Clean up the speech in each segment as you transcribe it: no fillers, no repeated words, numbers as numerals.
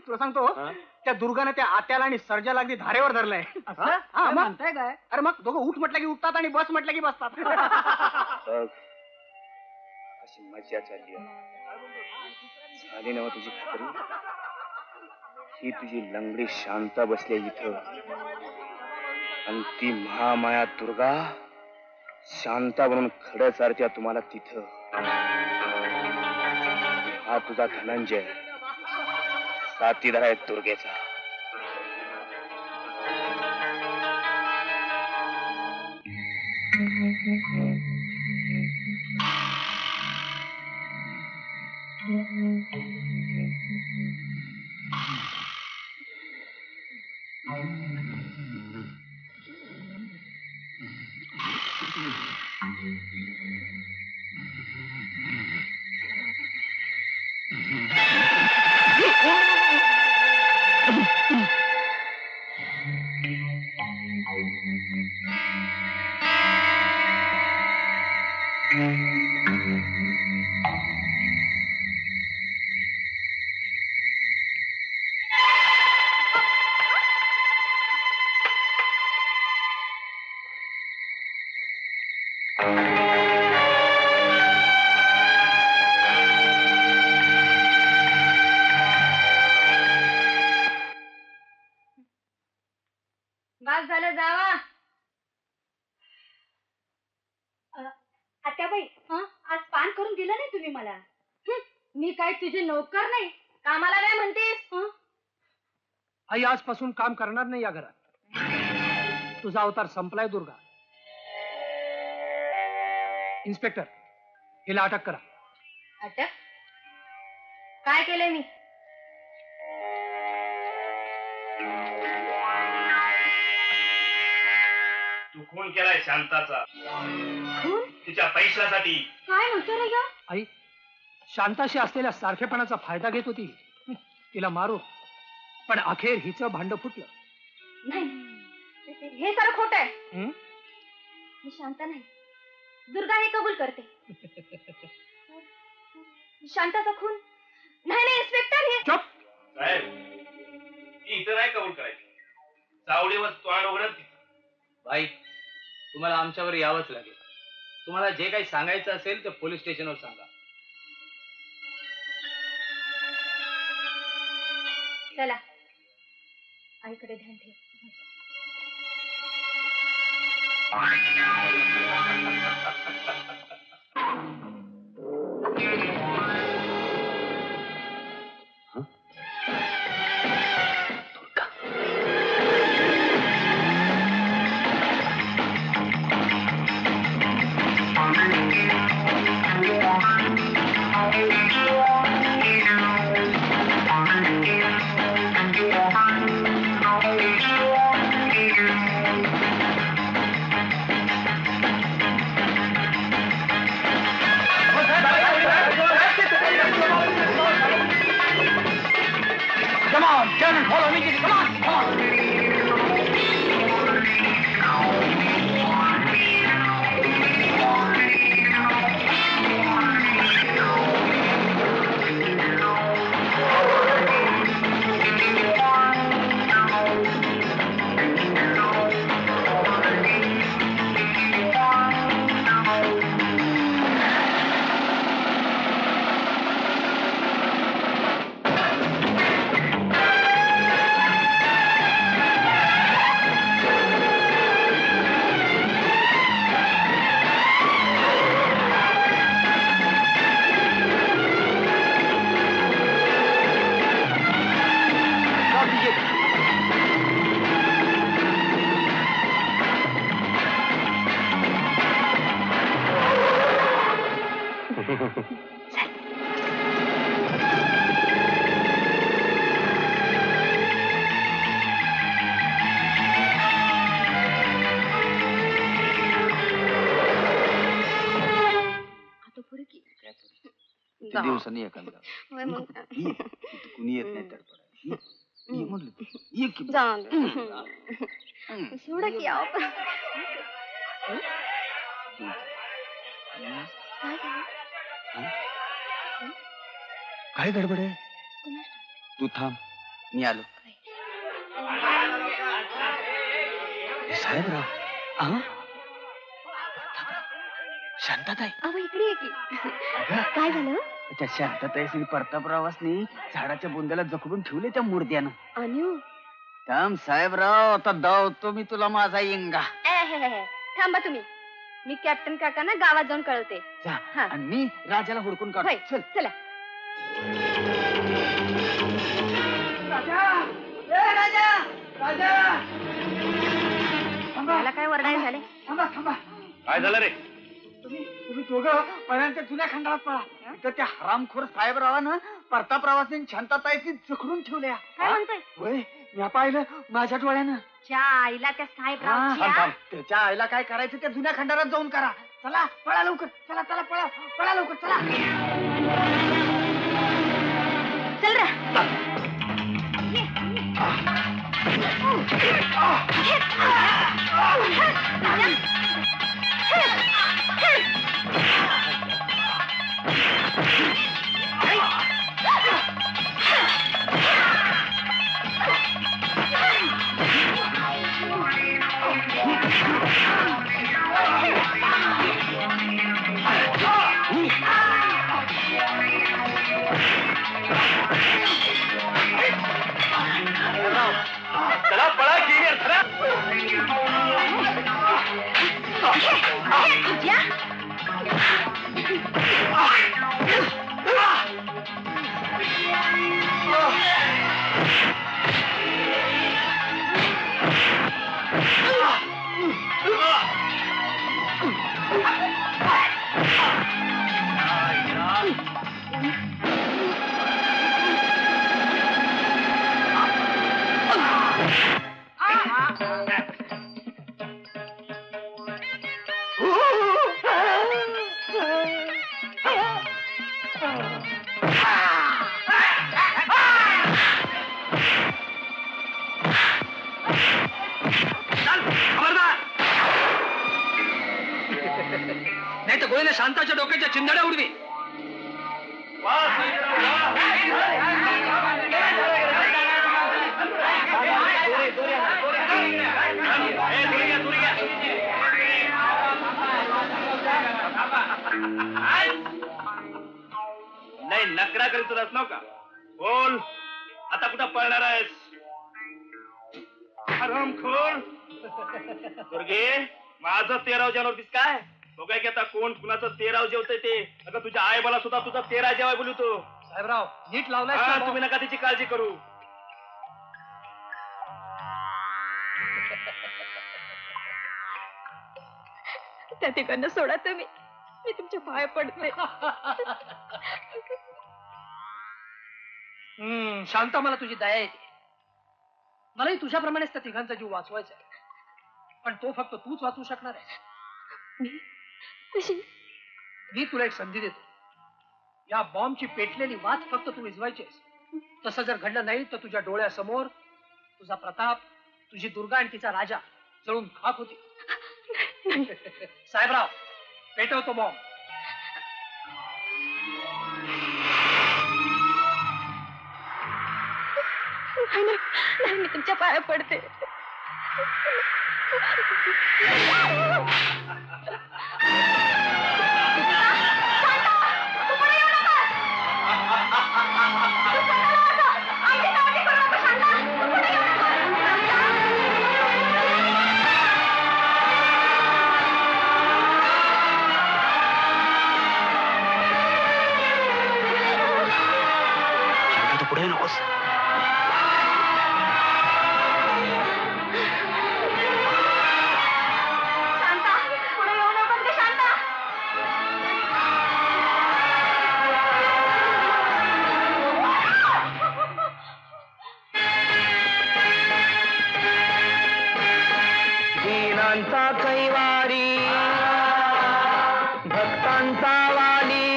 तुला सांगतो त्या दुर्गाने त्या आत्याला आणि सर्जाला अगदी धारेवर धरलंय. म्हणताय काय? अरे मग दोघं उठ म्हटलं की उठतात आणि बस म्हटलं की बसतात. अशी मजा चालली झाली ना तुझी खात्री? ही तुझी लंगडी शांता बसली इथं आणि ती महामाया दुर्गा शांता म्हणून खडं चारत्या तुम्हाला तिथं. हा तुझा धनंजय साथीदार आहे दुर्गेचा. बस झालं जावा. आत्याबाई, आज पान करून दिलं नाही तुम्ही मला. मी काय तुझे नोकर नाही? कामाला नाही म्हणतेस? आई आजपासून काम करणार नाही या घरात. तुझा अवतार संपलाय दुर्गा. इन्स्पेक्टर, हिला अटक करा. अटक? काय केलंय मी? तू खून केलाय शांताचा. खून? तिच्या पैशासाठी. काय म्हणतो रे ग? आई, शांताशी असलेल्या सारखेपणाचा फायदा घेत होती. तिला मारू, पण अखेर हिचं भांड फुटलं. नाही, हे सारं खोट आहे. मी शांता नाही, दुर्गा हे कबूल करते. शांताचा खून नाही. नाही इन्स्पेक्टर, हे चुप. साहेब, ती इथं नाही कबूल करायची. चावडीवर तोंड उघडत तिथं. भाई, तुम्हाला आमच्यावर यावंच लागेल. तुम्हाला जे काही सांगायचं असेल ते पोलीस स्टेशनवर सांगा. चला, आईकडे ध्यान ठेव. Come on, Sherman, follow me. Come on, come on. दिवसांनी एखादा कुणी येत नाही तडपड. म्हटलं काय गडबड आहे? तू थांब, मी आलो. साहेबराव, शांतताई. अहो इकडे ये की. काय झालं? त्या शांतताई प्रतापरावासनी झाडाच्या बुंद्याला जखडून ठेवले त्या मुर्द्यानं. अन्यू थांब साहेबराव, आता धावतो मी तुला माझा इंगा. थांबा तुम्ही, मी कॅप्टन काकांना गावात जाऊन कळवते. जा, हा. आणि मी राजाला हुडकून होय, काढतो. चल. चला. मला काय वरडाय झाले? थांबा थांबा. काय झालं रे? तुम्ही दोघं पहिल्यांदा जुन्या खंडात पळा. तर त्या हरामखोर साहेबरावानं प्रतापरावासनी शांतताईची जखडून ठेवल्या. काय म्हणतोय? होय, मी पाहिलं माझ्या डोळ्यानं. च्या आईला त्या साहेबरावची थांब, आ? थांब. त्याच्या आईला काय करायचं त्या जुन्या खंडारात जाऊन करा. चला पळा लवकर. चला चला पळा पळा लवकर चला. चल रे. चला पळा की नाही तर गोळीने शांताच्या डोक्याच्या चिंधड्या उडवी. नाही नकरा करीत तुलाच नव का? बोल, आता कुठं पळणार आहेस? हरामखोर दुर्गे, माझं 13 जेवणार होतीस काय? बघाय की आता कोण कुणाचं 13 जेवतंय ते. अगं तुझ्या आई मला सुद्धा तुझा 13 जेवाय बोलतो. साहेबराव नीट लावलाय. तुम्ही नका त्याची काळजी करू. त्या ठिकाणी सोडा तुम्ही, मी तुमच्या पाया पडते. शांता, मला तुझी दया येते. मलाही तुझ्याप्रमाणेच त्या तिघांचा जीव वाचवायचा आहे, पण तो फक्त तूच वाचवू शकणार आहे. मी तुला एक संधी देतो. या बॉम्बची पेटलेली वात फक्त तू विझवायची आहेस. तसं जर घडलं नाही तर तुझ्या डोळ्यासमोर तुझा प्रताप, तुझी दुर्गा आणि तिचा राजा जळून खाक होती. साहेबराव, पेटवतो बॉम्ब. नाही, मी तुमच्या पाया पडते. पुढे नकोस. दीनांचा कैवारी, भक्तांचा वाली,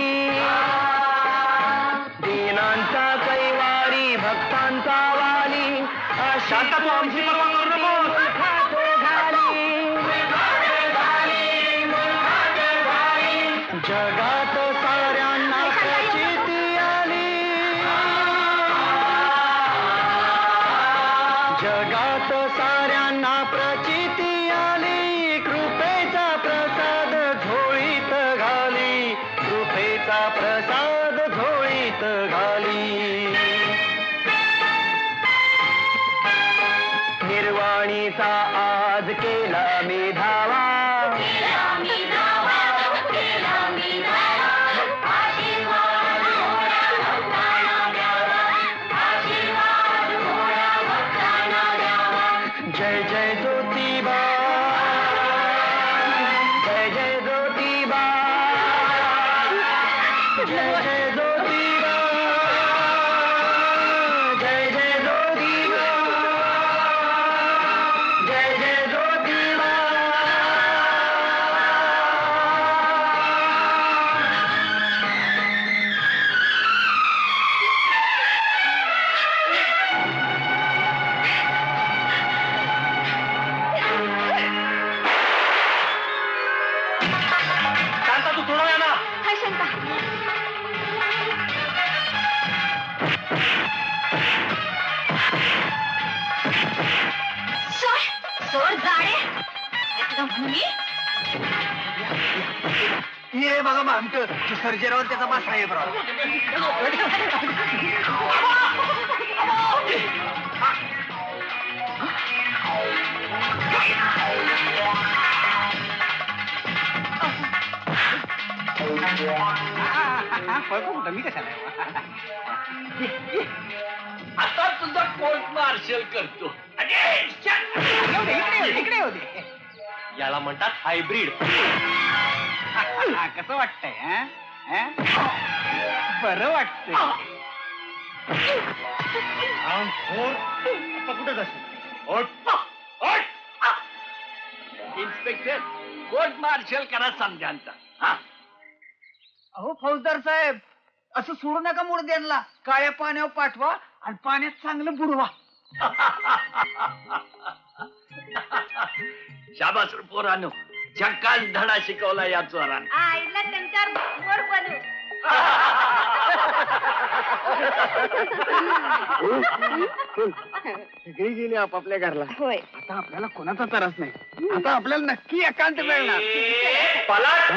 दीनांचा कैवारी, भक्तांचा वाली. शांता, तू आमची परवा करू नको. जगात साऱ्यांना प्रचिती आली. जगात साऱ्यांना प्रचिती आली, कृपेचा प्रसाद झोळीत घाली, कृपेचा प्रसाद झोळीत घाली. निर्वाणीचा आज केला मी धावा, जय जय ज्योतिबा, जय जय ज्योतिबा, जय जय ज्योतिबा, जय जय ज्योतिबा, जय जय ज्योतिबा. शांता तू थोडा वेळ ना. हाय शांता. सोड जाडे. एकदम मी हे बघा मामट सर्जेरावर त्याचा बा साहेबराव. मी कशाला आता तुझा कोर्ट मार्शल करतो. इकडे होते. याला म्हणतात हायब्रिड. कसं वाटतंय? बरं वाटतंय. कुठे जाशील? इन्स्पेक्टर कोर्ट मार्शल करा समजांचा. अहो फौजदार साहेब, असं सोडू नका मुर्द्यांना. काळ्या पाण्यावर पाठवा आणि पाण्यात चांगलं बुडवा. शाबास पोरानो, झक्कास धडा शिकवला या चोरानं. आईला त्यांच्यावर मोर बनू. सगळी गेली आपापल्या घरला. होय. आता आपल्याला कोणाचा त्रास नाही. आता आपल्याला नक्की एकांत मिळणार. पलाट